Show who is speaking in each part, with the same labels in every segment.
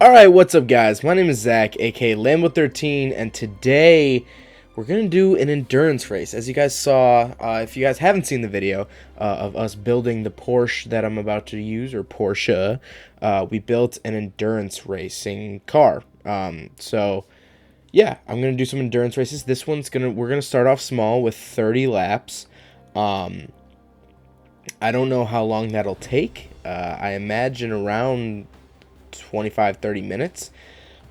Speaker 1: Alright, what's up guys? My name is Zach, aka Lambothirteen, and today we're going to do an endurance race. As you guys saw, if you guys haven't seen the video of us building the Porsche that I'm about to use, or Porsche, we built an endurance racing car. So yeah, I'm going to do some endurance races. This one's we're going to start off small with 30 laps. I don't know how long that'll take. I imagine around 25-30 minutes.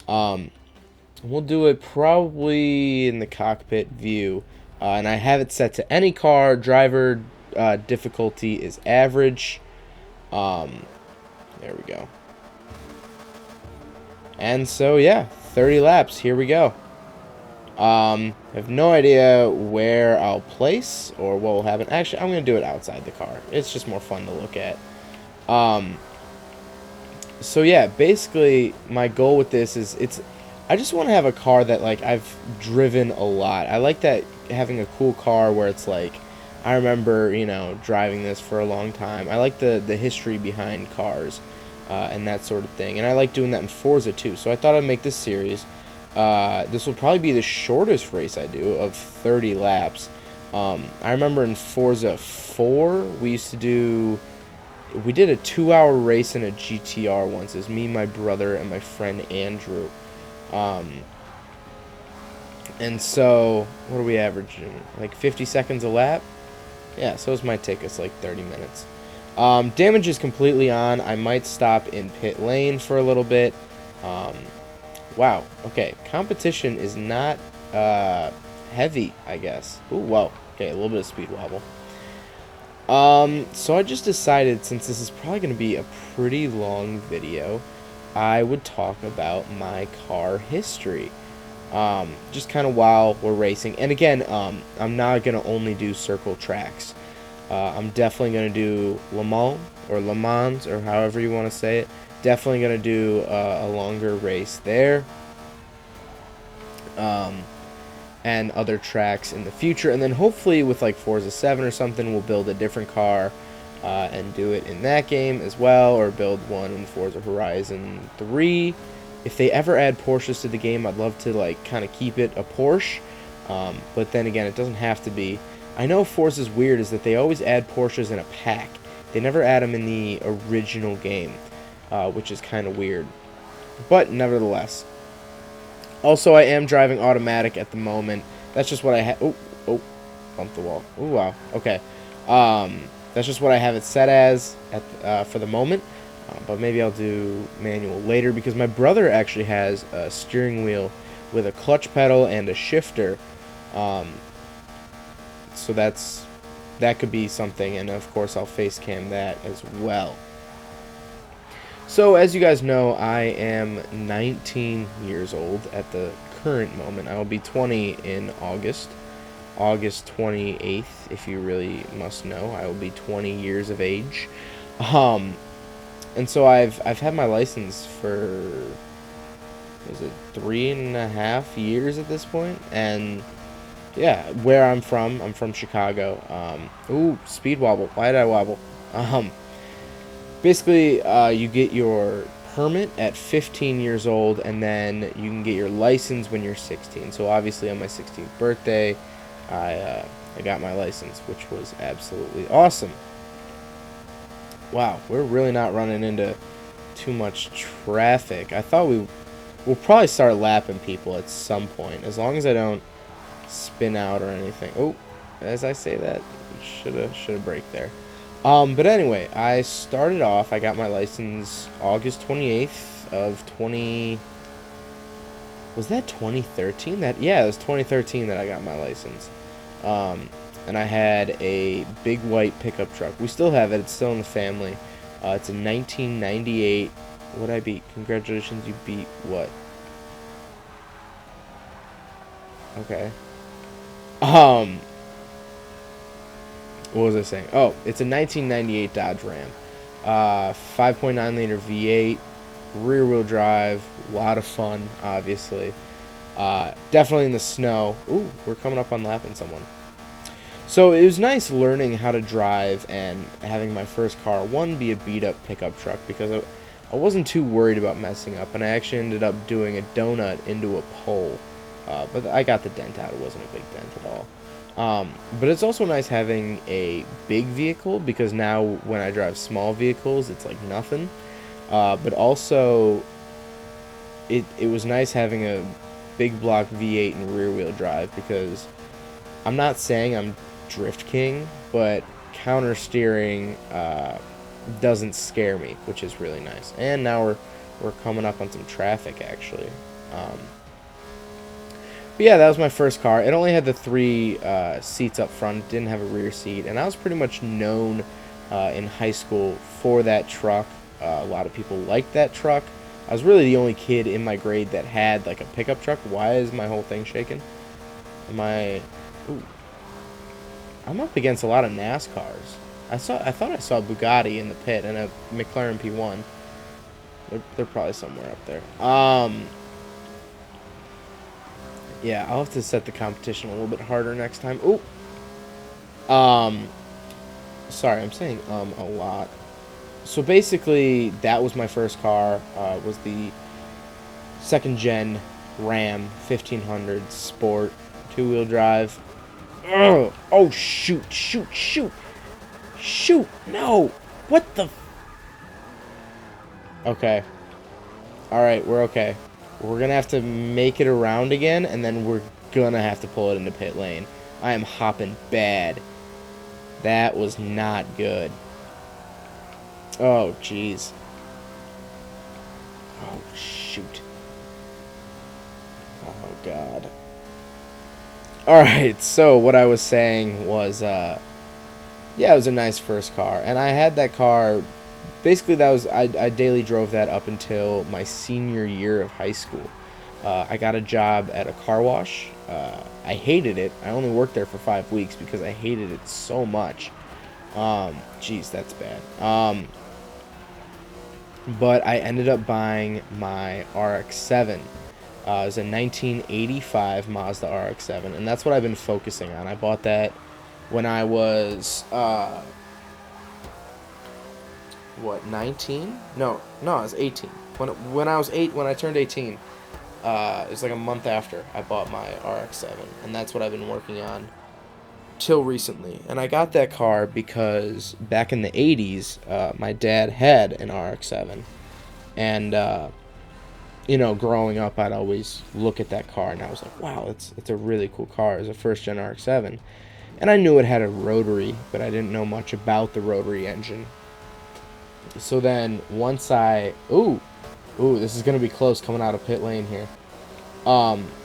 Speaker 1: We'll do it probably in the cockpit view, and I have it set to any car. Driver difficulty is average. There we go. And so yeah, 30 laps, here we go. I have no idea where I'll place or what will happen. Actually, I'm gonna do it outside the car. It's just more fun to look at. So yeah, basically my goal with this is I just want to have a car that like I've driven a lot. I like that, having a cool car where it's like I remember, you know, driving this for a long time. I like the history behind cars and that sort of thing. And I like doing that in Forza too. So I thought I'd make this series. This will probably be the shortest race I do, of 30 laps. I remember in Forza 4 we did a 2-hour race in a GTR once. It was me, my brother, and my friend Andrew. And so, what are we averaging? Like 50 seconds a lap? Yeah, so this might take us like 30 minutes. Damage is completely on. I might stop in pit lane for a little bit. Wow, okay. Competition is not heavy, I guess. Ooh, whoa. Okay, a little bit of speed wobble. So I just decided, since this is probably going to be a pretty long video, I would talk about my car history, just kind of while we're racing. And again, I'm not going to only do circle tracks. I'm definitely going to do Le Mans, or however you want to say it. Definitely going to do a longer race there. And other tracks in the future, and then hopefully with like Forza 7 or something, we'll build a different car and do it in that game as well, or build one in Forza Horizon 3. If they ever add Porsches to the game, I'd love to like kind of keep it a Porsche, but then again, it doesn't have to be. I know Forza's weird is that they always add Porsches in a pack. They never add them in the original game, which is kind of weird, but nevertheless. Also, I am driving automatic at the moment. That's just what I have. Oh, bumped the wall. Oh, wow. Okay. That's just what I have it set as for the moment. But maybe I'll do manual later, because my brother actually has a steering wheel with a clutch pedal and a shifter. So that could be something, and of course I'll face cam that as well. So, as you guys know, I am 19 years old at the current moment. I will be 20 in August 28th, if you really must know. I will be 20 years of age. And so I've had my license for, is it 3.5 years at this point? And yeah, where I'm from Chicago. Ooh, speed wobble. Why did I wobble? Basically, you get your permit at 15 years old, and then you can get your license when you're 16. So obviously, on my 16th birthday, I got my license, which was absolutely awesome. Wow, we're really not running into too much traffic. I thought we'll probably start lapping people at some point, as long as I don't spin out or anything. Oh, as I say that, should have braked there. But anyway, I started off, I got my license August 28th of was that 2013? Yeah, it was 2013 that I got my license. And I had a big white pickup truck. We still have it, it's still in the family. It's a 1998, what'd I beat? Congratulations, you beat what? Okay. What was I saying? Oh, it's a 1998 Dodge Ram. 5.9 liter V8, rear wheel drive, a lot of fun, obviously. Definitely in the snow. Ooh, we're coming up on lapping someone. So it was nice learning how to drive and having my first car, one, be a beat up pickup truck, because I wasn't too worried about messing up, and I actually ended up doing a donut into a pole. But I got the dent out. It wasn't a big dent at all. But it's also nice having a big vehicle, because now when I drive small vehicles, it's like nothing. But also, it was nice having a big block V8 and rear wheel drive, because I'm not saying I'm drift king, but counter steering doesn't scare me, which is really nice. And now we're coming up on some traffic, actually. But yeah, that was my first car. It only had the 3 seats up front. It didn't have a rear seat, and I was pretty much known in high school for that truck. A lot of people liked that truck. I was really the only kid in my grade that had like a pickup truck. Why is my whole thing shaking? Am I? Ooh. I'm up against a lot of NASCARs. I thought I saw Bugatti in the pit and a McLaren P1. They're probably somewhere up there. Yeah, I'll have to set the competition a little bit harder next time. Ooh. Sorry, I'm saying a lot. So basically, that was my first car. Was the second gen Ram 1500 Sport 2-wheel drive. Ugh. Oh shoot! No! What the? Okay. All right, we're okay. We're gonna have to make it around again, and then we're gonna have to pull it into pit lane. I am hopping bad. That was not good. Oh, jeez. Oh, shoot. Oh, God. Alright, so what I was saying was, yeah, it was a nice first car. And I had that car, basically that was, I daily drove that up until my senior year of high school. I got a job at a car wash. I hated it. I only worked there for 5 weeks because I hated it so much. Jeez, that's bad. But I ended up buying my RX-7. It was a 1985 Mazda RX-7, and that's what I've been focusing on. I bought that when I was, what, 19? No, I was 18. When I turned 18, it was like a month after I bought my RX-7, and that's what I've been working on till recently. And I got that car because back in the 80s, my dad had an RX-7, and you know, growing up, I'd always look at that car and I was like, wow, it's a really cool car. It's a first gen RX-7, and I knew it had a rotary, but I didn't know much about the rotary engine. So then once ooh, this is gonna be close coming out of pit lane here.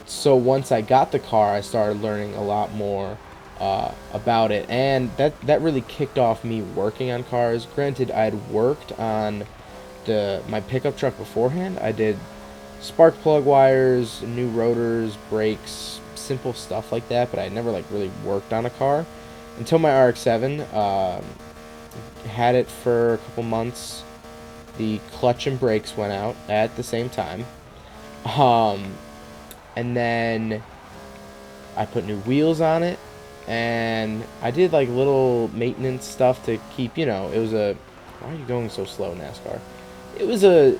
Speaker 1: So once I got the car, I started learning a lot more about it, and that really kicked off me working on cars. Granted, I had worked on my pickup truck beforehand. I did spark plug wires, new rotors, brakes, simple stuff like that, but I never like really worked on a car until my RX-7. Had it for a couple months. The clutch and brakes went out at the same time, and then I put new wheels on it. And I did like little maintenance stuff to keep, you know, it was a, why are you going so slow, NASCAR? It was a,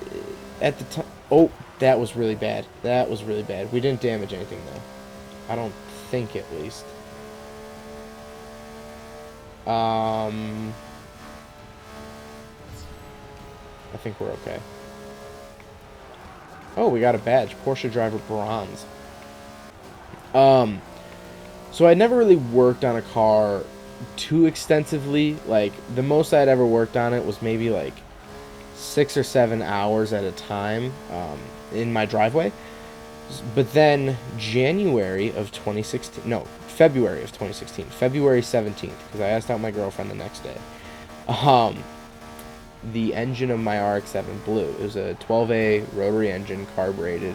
Speaker 1: at the time, oh, that was really bad. That was really bad. We didn't damage anything though. I don't think, at least. I think we're okay. Oh, we got a badge. Porsche driver bronze. So I never really worked on a car too extensively. Like, the most I'd ever worked on it was maybe like 6 or 7 hours at a time in my driveway. But then February of 2016, February 17th, because I asked out my girlfriend the next day, the engine of my RX-7 blew. It was a 12A rotary engine, carbureted.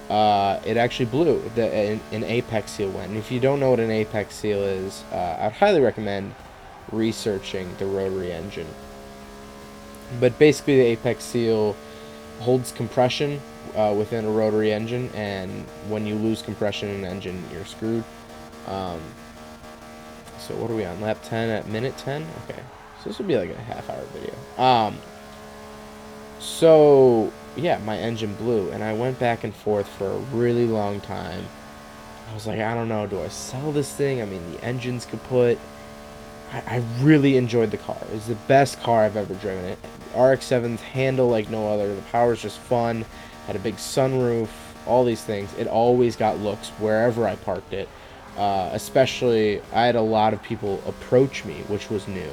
Speaker 1: It actually blew. An apex seal went. And if you don't know what an apex seal is, I'd highly recommend researching the rotary engine. But basically, the apex seal holds compression within a rotary engine, and when you lose compression in an engine, you're screwed. So what are we on? Lap 10 at minute 10? Okay. So this would be like a half-hour video. So, yeah, my engine blew, and I went back and forth for a really long time. I was like, I don't know, do I sell this thing? I mean, the engine's kaput. I really enjoyed the car. It's the best car I've ever driven. It RX-7s handle like no other. The power's just fun. Had a big sunroof. All these things. It always got looks wherever I parked it. Especially, I had a lot of people approach me, which was new.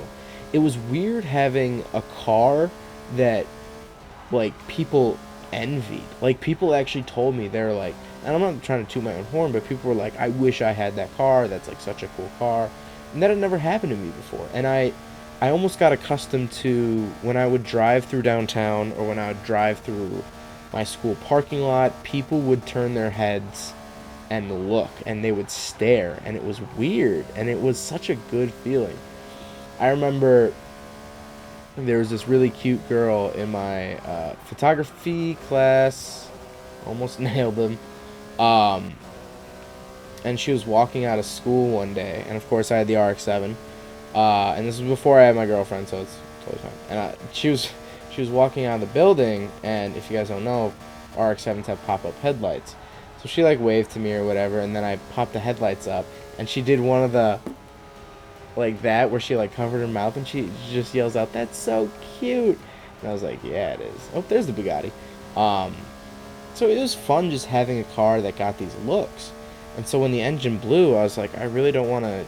Speaker 1: It was weird having a car that like people envied. Like people actually told me they're like, and I'm not trying to toot my own horn, but people were like, I wish I had that car. That's like such a cool car. And that had never happened to me before. And I almost got accustomed to when I would drive through downtown or when I would drive through my school parking lot, people would turn their heads and look and they would stare, and it was weird, and it was such a good feeling. I remember there was this really cute girl in my photography class, almost nailed them, um, and she was walking out of school one day, and of course I had the RX-7, and this was before I had my girlfriend, so it's totally fine. And she was walking out of the building, and if you guys don't know, RX-7s have pop-up headlights, so she like waved to me or whatever, and then I popped the headlights up, and she did one of the like that where she like covered her mouth, and she just yells out, "That's so cute!" And I was like, "Yeah, it is." Oh, there's the Bugatti. So it was fun just having a car that got these looks. And so when the engine blew, I was like, I really don't want to,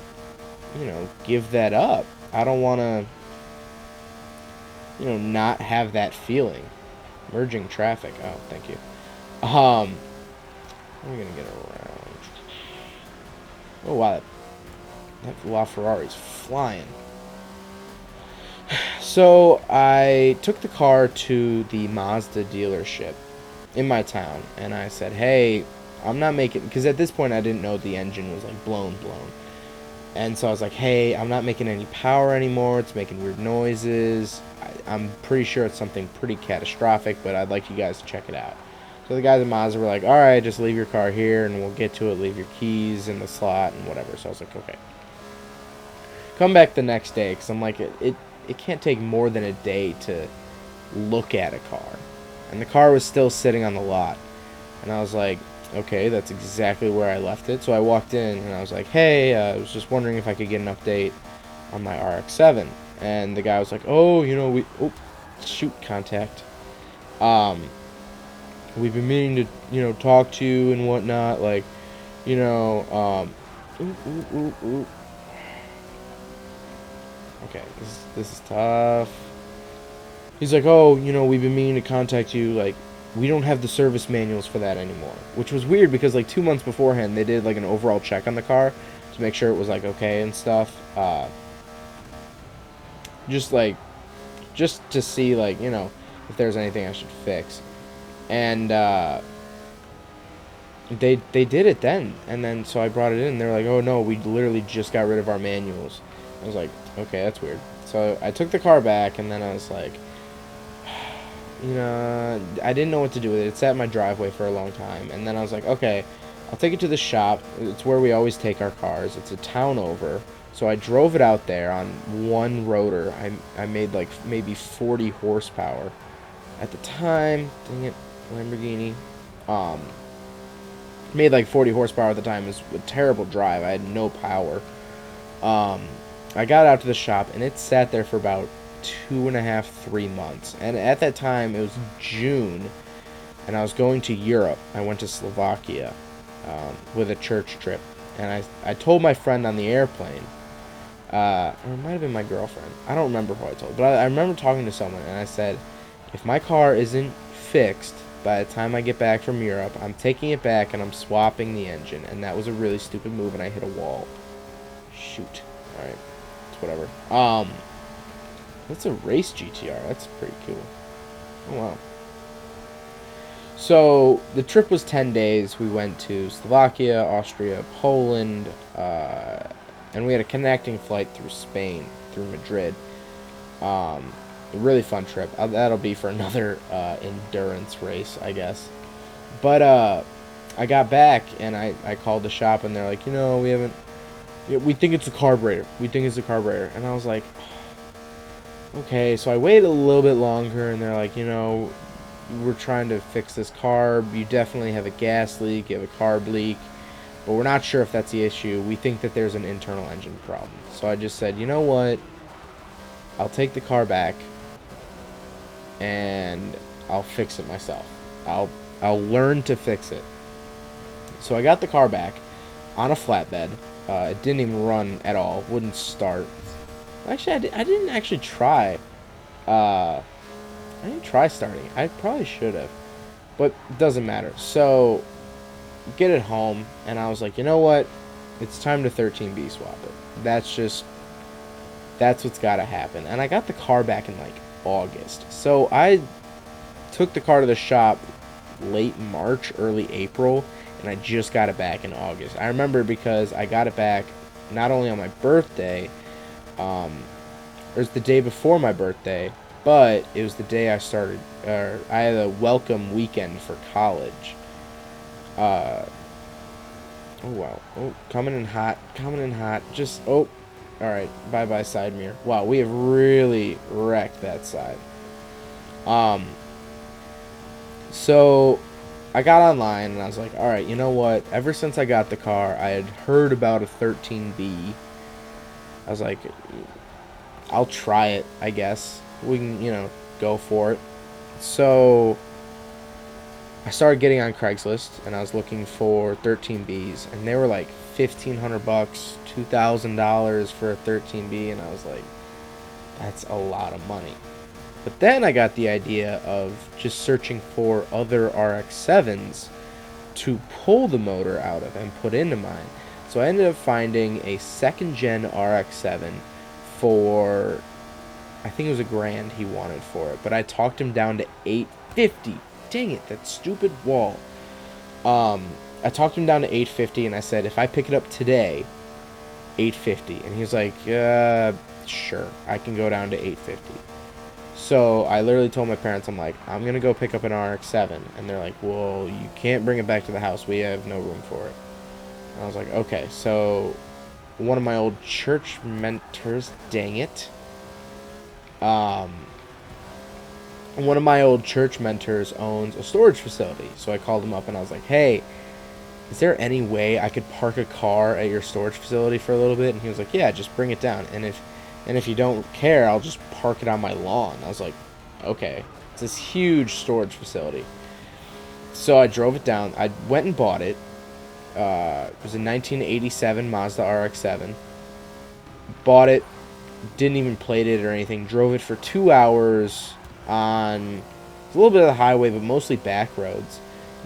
Speaker 1: give that up. I don't want to, not have that feeling. Merging traffic. Oh, thank you. I'm gonna get around. Oh wow, that LaFerrari's flying. So I took the car to the Mazda dealership in my town, and I said, hey, I'm not making, because at this point I didn't know the engine was like blown. And so I was like, hey, I'm not making any power anymore. It's making weird noises. I'm pretty sure it's something pretty catastrophic, but I'd like you guys to check it out. So the guys at Mazda were like, all right, just leave your car here and we'll get to it. Leave your keys in the slot and whatever. So I was like, okay. Come back the next day, because I'm like, it can't take more than a day to look at a car. And the car was still sitting on the lot. And I was like, okay, that's exactly where I left it. So I walked in and I was like, hey, I was just wondering if I could get an update on my RX-7. And the guy was like, oh, contact. We've been meaning to, talk to you and whatnot. Like, okay, this is tough. He's like, oh, we've been meaning to contact you. Like, we don't have the service manuals for that anymore. Which was weird because, like, 2 months beforehand, they did, like, an overall check on the car to make sure it was, like, okay and stuff. Just to see, like, if there's anything I should fix. And, they did it then. And then, so I brought it in, and they were like, oh, no, we literally just got rid of our manuals. I was like, okay, that's weird. So I took the car back, and then I was like, I didn't know what to do with it. It sat in my driveway for a long time. And then I was like, okay, I'll take it to the shop. It's where we always take our cars. It's a town over. So I drove it out there on one rotor. I made like maybe 40 horsepower. At the time, dang it, Lamborghini. Made like 40 horsepower at the time. It was a terrible drive. I had no power. I got out to the shop, and it sat there for about 2.5, 3 months. And at that time, it was June, and I was going to Europe. I went to Slovakia with a church trip. And I told my friend on the airplane, or it might have been my girlfriend. I don't remember who I told. But I remember talking to someone, and I said, if my car isn't fixed by the time I get back from Europe, I'm taking it back, and I'm swapping the engine. And that was a really stupid move, and I hit a wall. Shoot. Alright. It's whatever. That's a race GTR. That's pretty cool. Oh, wow. So, the trip was 10 days. We went to Slovakia, Austria, Poland, and we had a connecting flight through Spain, through Madrid. A really fun trip. That'll be for another endurance race, I guess. But I got back, and I called the shop, and they're like, we think it's a carburetor. We think it's a carburetor. And I was like, okay, so I waited a little bit longer, and they're like, you know, we're trying to fix this carb. You definitely have a gas leak, you have a carb leak, but we're not sure if that's the issue. We think that there's an internal engine problem. So I just said, you know what? I'll take the car back, and I'll fix it myself. I'll learn to fix it. So I got the car back on a flatbed. It didn't even run at all. Wouldn't start. Actually, I didn't actually try. I didn't try starting. I probably should have, but it doesn't matter. So get it home, and I was like, you know what? It's time to 13B swap it. That's what's got to happen. And I got the car back in like August. So I took the car to the shop late March, early April, and I just got it back in August. I remember because I got it back not only on my birthday, it was the day before my birthday, but it was the day I started, I had a welcome weekend for college. Oh wow, oh, coming in hot, just, oh, alright, bye-bye side mirror. Wow, we have really wrecked that side. So I got online and I was like, alright, you know what? Ever since I got the car, I had heard about a 13B. I was like, I'll try it, I guess. We can, you know, go for it. So I started getting on Craigslist and I was looking for 13Bs, and they were like $1,500, $2,000 for a 13B, and I was like, that's a lot of money. But then I got the idea of just searching for other RX-7s to pull the motor out of and put into mine. So I ended up finding a second-gen RX-7 for, I think it was $1,000 he wanted for it. But I talked him down to $850. Dang it, that stupid wall. I talked him down to $850, and I said, if I pick it up today, $850. And he was like, sure, I can go down to $850. So I literally told my parents, I'm like, I'm going to go pick up an RX-7. And they're like, well, you can't bring it back to the house. We have no room for it. And I was like, okay. So one of my old church mentors, dang it. One of my old church mentors owns a storage facility. So I called him up and I was like, hey, is there any way I could park a car at your storage facility for a little bit? And he was like, yeah, just bring it down. And if you don't care, I'll just park it on my lawn. I was like, okay. It's this huge storage facility. So I drove it down. I went and bought it. It was a 1987 Mazda RX-7. Bought it. Didn't even plate it or anything. Drove it for 2 hours on a little bit of the highway, but mostly back roads.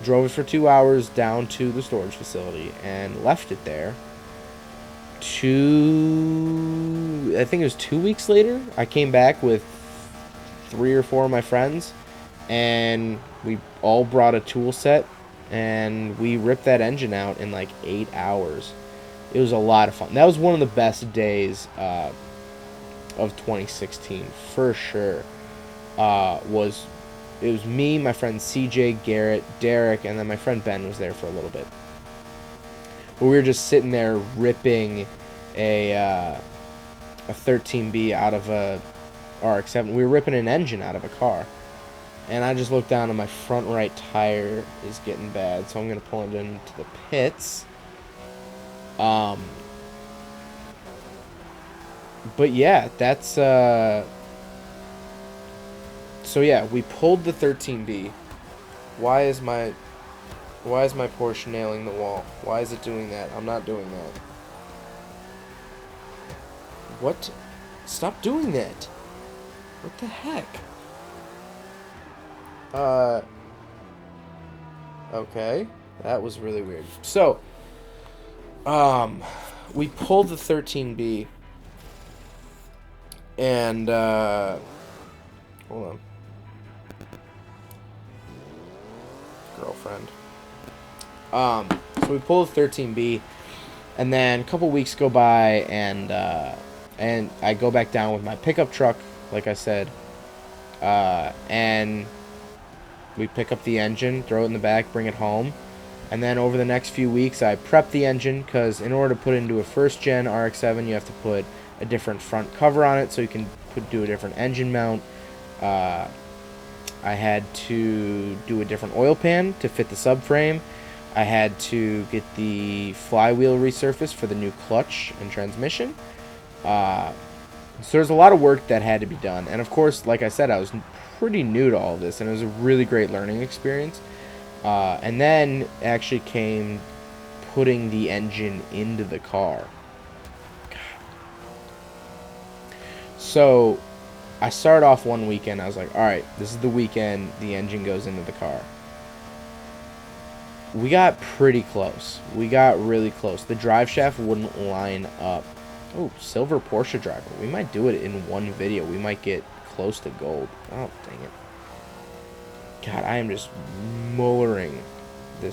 Speaker 1: Drove it for 2 hours down to the storage facility and left it there. I think it was 2 weeks later, I came back with 3 or 4 of my friends, and we all brought a tool set, and we ripped that engine out in like 8 hours. It was a lot of fun. That was one of the best days of 2016 for sure. It was me, my friend CJ, Garrett, Derek, and then my friend Ben was there for a little bit. But we were just sitting there ripping a 13B out of a RX-7. We were ripping an engine out of a car. And I just looked down and my front right tire is getting bad. So I'm going to pull it into the pits. But yeah, that's... So yeah, we pulled the 13B. Why is my Porsche nailing the wall? Why is it doing that? I'm not doing that. What? Stop doing that. What the heck? Okay. That was really weird. So, we pulled the 13B. And, hold on. Girlfriend. So we pull the 13B, and then a couple weeks go by, and I go back down with my pickup truck, like I said, and we pick up the engine, throw it in the back, bring it home, and then over the next few weeks, I prep the engine, because in order to put it into a first-gen RX-7, you have to put a different front cover on it, so you can do a different engine mount. I had to do a different oil pan to fit the subframe. I had to get the flywheel resurfaced for the new clutch and transmission. So there's a lot of work that had to be done. And of course, like I said, I was pretty new to all of this, and it was a really great learning experience. And then actually came putting the engine into the car. So I started off one weekend. I was like, all right, this is the weekend the engine goes into the car. We got pretty close. We got really close. The drive shaft wouldn't line up. Oh, silver Porsche driver. We might do it in one video. We might get close to gold. Oh, dang it. God, I am just motoring the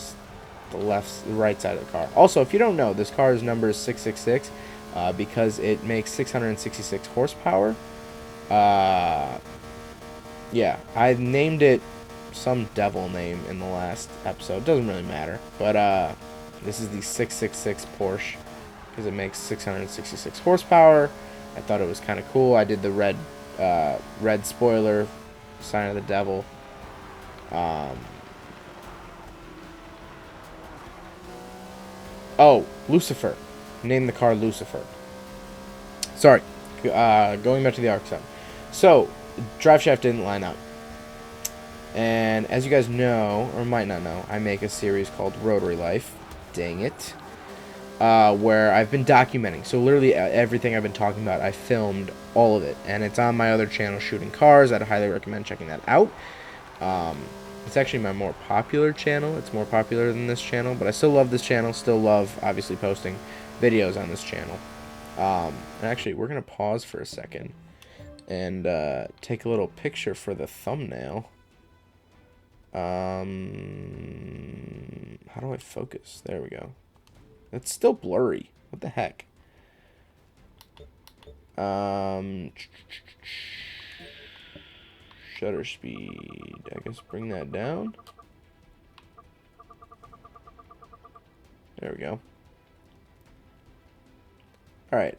Speaker 1: right side of the car. Also, if you don't know, this car's number is 666 because it makes 666 horsepower. Yeah, I named it some devil name in the last episode. Doesn't really matter. But this is the 666 Porsche because it makes 666 horsepower. I thought it was kind of cool. I did the red spoiler, sign of the devil. Oh, Lucifer. Named the car Lucifer. Sorry. Going back to the RX-7. So, drive shaft didn't line up. And as you guys know, or might not know, I make a series called Rotary Life. Dang it. Where I've been documenting. So literally everything I've been talking about, I filmed all of it. And it's on my other channel, Shooting Cars. I'd highly recommend checking that out. It's actually my more popular channel. It's more popular than this channel. But I still love this channel. Still love, obviously, posting videos on this channel. And actually, we're going to pause for a second. And take a little picture for the thumbnail. How do I focus? There we go. It's still blurry. What the heck? Shutter speed. I guess bring that down. There we go. All right.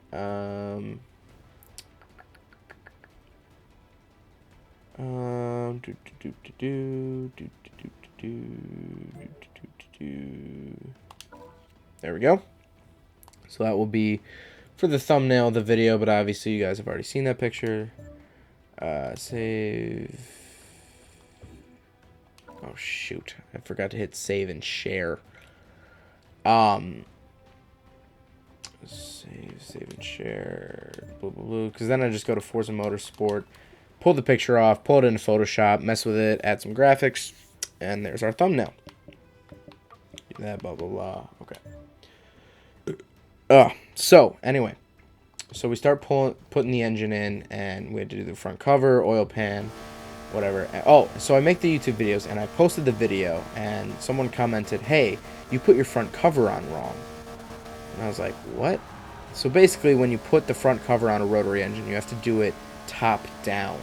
Speaker 1: There we go. So that will be for the thumbnail of the video, but obviously you guys have already seen that picture. Save. Oh shoot, I forgot to hit save and share. Save and share. Because then I just go to Forza Motorsport, pull the picture off, pull it into Photoshop, mess with it, add some graphics, and there's our thumbnail. Do that, blah, blah, blah. Okay. So, anyway. So we start putting the engine in, and we had to do the front cover, oil pan, whatever. Oh, so I make the YouTube videos, and I posted the video, and someone commented, hey, you put your front cover on wrong. And I was like, what? So basically, when you put the front cover on a rotary engine, you have to do it top down.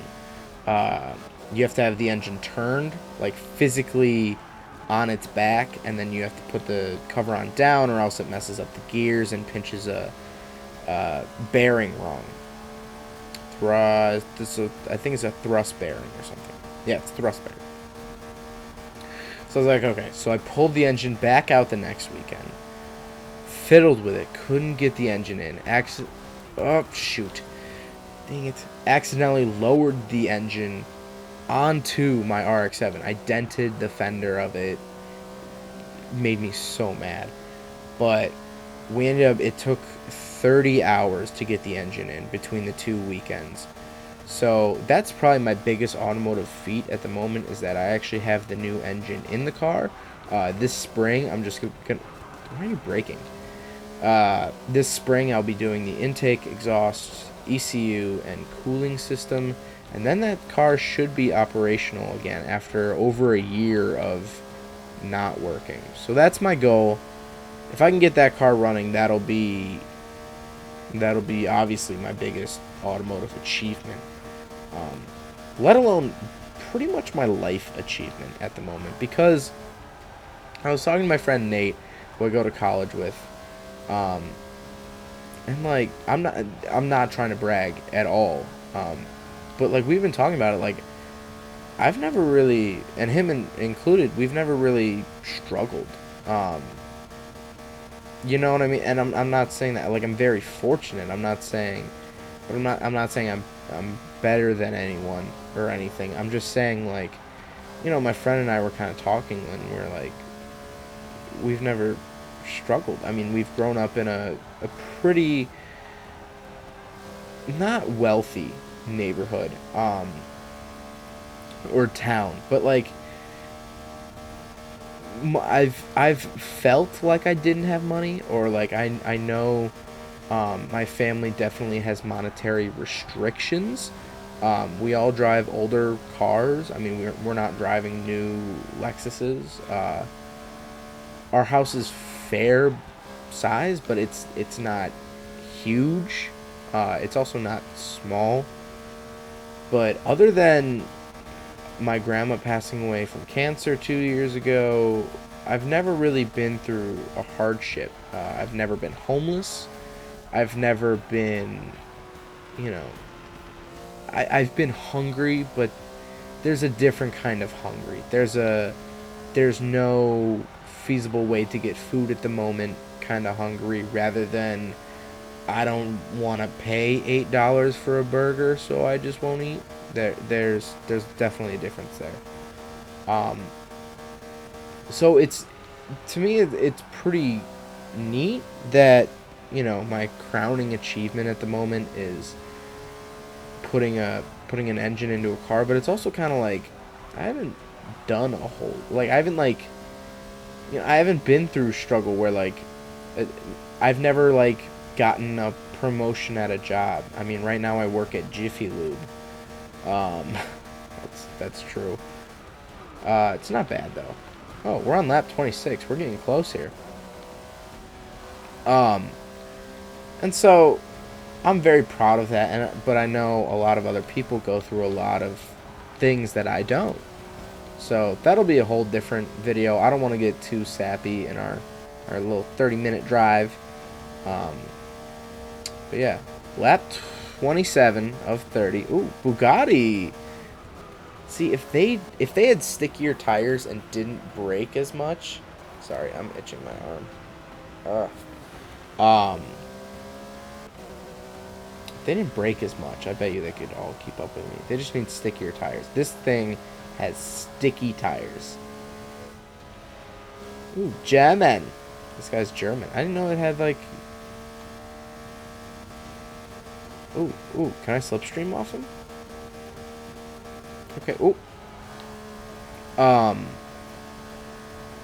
Speaker 1: You have to have the engine turned, like physically on its back, and then you have to put the cover on down, or else it messes up the gears and pinches a bearing wrong. I think it's a thrust bearing or something. Yeah, it's thrust bearing. So I was like, okay. So I pulled the engine back out the next weekend. Fiddled with it. Couldn't get the engine in. Oh, shoot. Dang it. Accidentally lowered the engine onto my RX-7. I dented the fender of it. Made me so mad. But we ended up, it took 30 hours to get the engine in between the 2 weekends. So that's probably my biggest automotive feat at the moment, is that I actually have the new engine in the car. This spring, I'm just gonna, why are you braking? This spring I'll be doing the intake, exhaust, ECU, and cooling system, and then that car should be operational again after over a year of not working. So that's my goal. If I can get that car running, that'll be obviously my biggest automotive achievement, let alone pretty much my life achievement at the moment, because I was talking to my friend Nate, who I go to college with, and like, I'm not trying to brag at all, But like we've been talking about it, like I've never really, and him included, we've never really struggled. Um, you know what I mean? And I'm not saying that, like, I'm very fortunate. I'm not saying, but I'm not saying I'm better than anyone or anything. I'm just saying, like, you know, my friend and I were kind of talking, and we are like, we've never struggled. I mean, we've grown up in a pretty not wealthy neighborhood, or town, but like I've felt like I didn't have money, or like I know my family definitely has monetary restrictions. We all drive older cars. I mean, we're not driving new Lexuses. Our house is fair size, but it's not huge. It's also not small. But other than my grandma passing away from cancer 2 years ago, I've never really been through a hardship. I've never been homeless. I've never been, you know, I've been hungry, but there's a different kind of hungry. There's no feasible way to get food at the moment kind of hungry, rather than I don't want to pay $8 for a burger, so I just won't eat. There's definitely a difference there. Um, so it's, to me, it's pretty neat that, you know, my crowning achievement at the moment is putting an engine into a car, but it's also kind of like I haven't done a whole, like, I haven't, like, you know, I haven't been through struggle where, like, I've never, like, gotten a promotion at a job. I mean, right now I work at Jiffy Lube. Um, that's true. It's not bad though. Oh, we're on lap 26. We're getting close here. Um, and so I'm very proud of that. But I know a lot of other people go through a lot of things that I don't. So that'll be a whole different video. I don't want to get too sappy in our little 30-minute drive. But yeah, lap 27 of 30. Ooh, Bugatti. See, if they had stickier tires and didn't break as much. Sorry, I'm itching my arm. If they didn't break as much, I bet you they could all keep up with me. They just need stickier tires. This thing has sticky tires. Ooh, German. This guy's German. I didn't know it had, like... Ooh, can I slipstream off him? Okay, ooh. I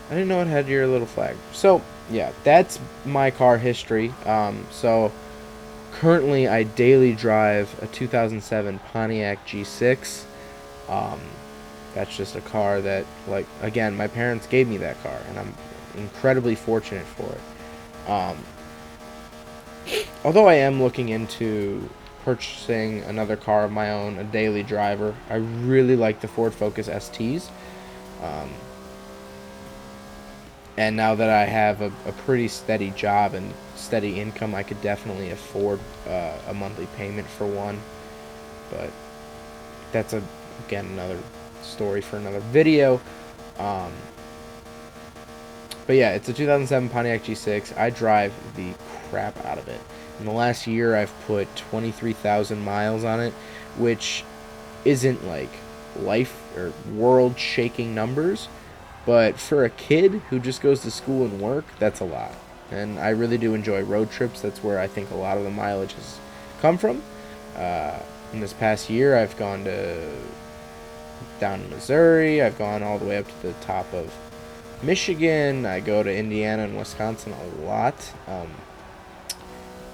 Speaker 1: didn't know it had your little flag. So, yeah, that's my car history. So, currently I daily drive a 2007 Pontiac G6. That's just a car that, like, again, my parents gave me that car, and I'm incredibly fortunate for it. Although I am looking into purchasing another car of my own, a daily driver. I really like the Ford Focus STs. And now that I have a pretty steady job and steady income, I could definitely afford a monthly payment for one. But that's, again, another story for another video. But yeah, it's a 2007 Pontiac G6. I drive the crap out of it. In the last year, I've put 23,000 miles on it, which isn't like life or world-shaking numbers, but for a kid who just goes to school and work, that's a lot. And I really do enjoy road trips. That's where I think a lot of the mileage has come from. In this past year, I've gone down to Missouri. I've gone all the way up to the top of Michigan. I go to Indiana and Wisconsin a lot.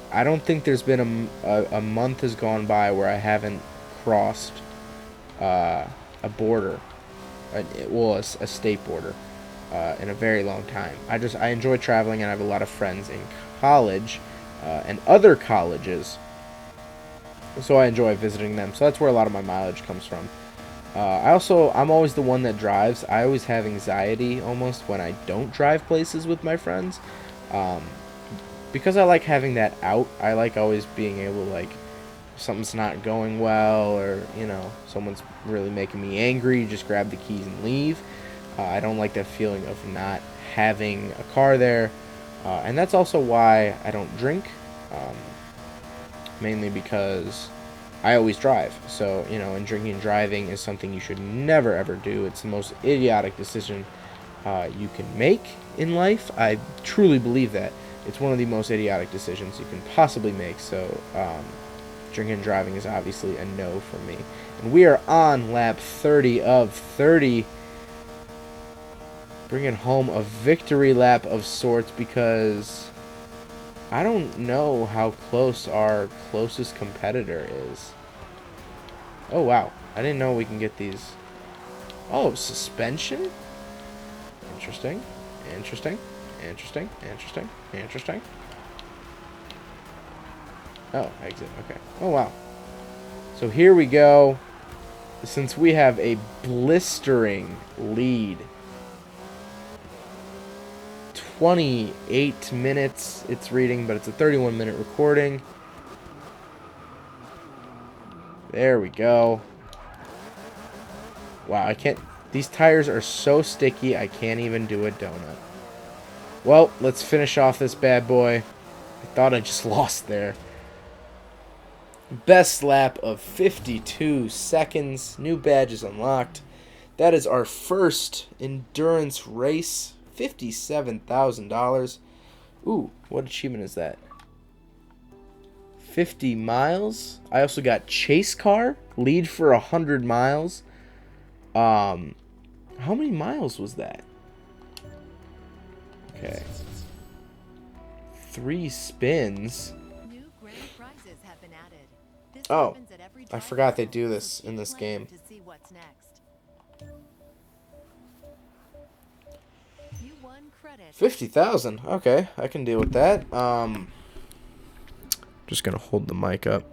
Speaker 1: I don't think there's been a month has gone by where I haven't crossed a border, a state border, in a very long time. I enjoy traveling, and I have a lot of friends in college and other colleges, so I enjoy visiting them. So that's where a lot of my mileage comes from. I'm always the one that drives. I always have anxiety almost when I don't drive places with my friends. Because I like having that out. I like always being able to, like, something's not going well, or someone's really making me angry, just grab the keys and leave. I don't like that feeling of not having a car there, and that's also why I don't drink, mainly because I always drive. So, and drinking and driving is something you should never ever do. It's the most idiotic decision you can make in life. I truly believe that. It's one of the most idiotic decisions you can possibly make. So, drinking and driving is obviously a no for me. And we are on lap 30 of 30. Bringing home a victory lap of sorts, because I don't know how close our closest competitor is. Oh, wow. I didn't know we can get these. Oh, suspension? Interesting. Interesting. Interesting. Interesting. Interesting. Oh, exit. Okay. Oh, wow. So here we go. Since we have a blistering lead. 28 minutes it's reading, but it's a 31-minute recording. There we go. Wow, I can't... These tires are so sticky, I can't even do a donut. Well, let's finish off this bad boy. I thought I just lost there. Best lap of 52 seconds. New badge is unlocked. That is our first endurance race. $57,000. Ooh, what achievement is that? 50 miles. I also got chase car, lead for 100 miles. How many miles was that? Okay. 3 spins.
Speaker 2: New grand prizes have been added. This
Speaker 1: Oh,
Speaker 2: happens at every
Speaker 1: I
Speaker 2: drive
Speaker 1: forgot they
Speaker 2: level,
Speaker 1: do
Speaker 2: so
Speaker 1: this in
Speaker 2: keep
Speaker 1: this
Speaker 2: playing
Speaker 1: game.
Speaker 2: to see what's next. You won credit.
Speaker 1: 50,000. Okay, I can deal with that. Just gonna hold the mic up.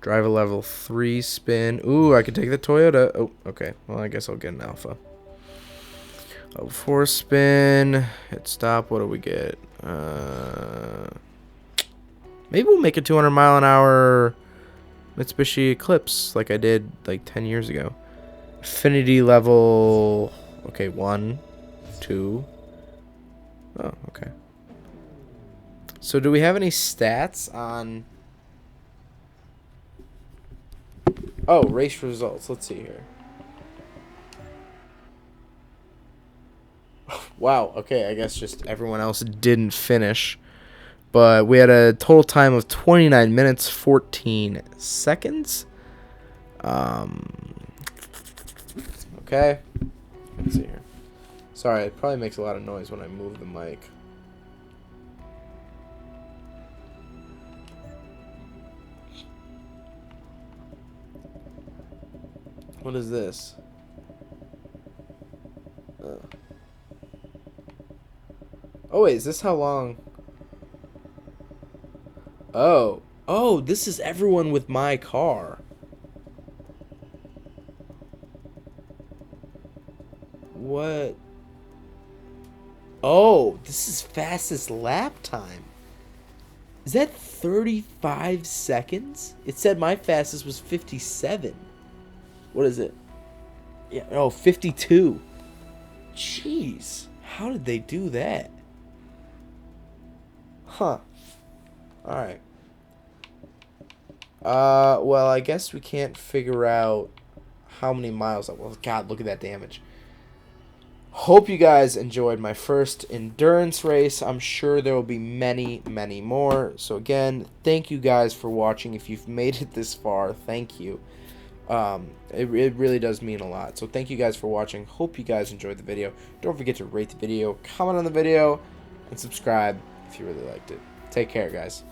Speaker 1: Drive a level 3 spin. Ooh, I could take the Toyota. Oh, okay. Well, I guess I'll get an Alpha. Oh, 4 spin. Hit stop. What do we get? Maybe we'll make a 200 mile an hour Mitsubishi Eclipse like I did like 10 years ago. Affinity level. Okay, 1, 2. Oh, okay. So do we have any stats on... Oh, race results. Let's see here. Wow, okay, I guess just everyone else didn't finish. But we had a total time of 29 minutes, 14 seconds. Okay. Let's see here. Sorry, it probably makes a lot of noise when I move the mic. What is this? Oh, wait, is this how long? Oh. Oh, this is everyone with my car. What? Oh, this is fastest lap time. Is that 35 seconds? It said my fastest was 57. What is it? Yeah, oh, 52. Jeez. How did they do that? Huh. Alright. Well, I guess we can't figure out how many miles that was. God, look at that damage. Hope you guys enjoyed my first endurance race. I'm sure there will be many, many more. So again, thank you guys for watching. If you've made it this far, thank you. It really does mean a lot. So thank you guys for watching. Hope you guys enjoyed the video. Don't forget to rate the video, comment on the video, and subscribe if you really liked it. Take care, guys.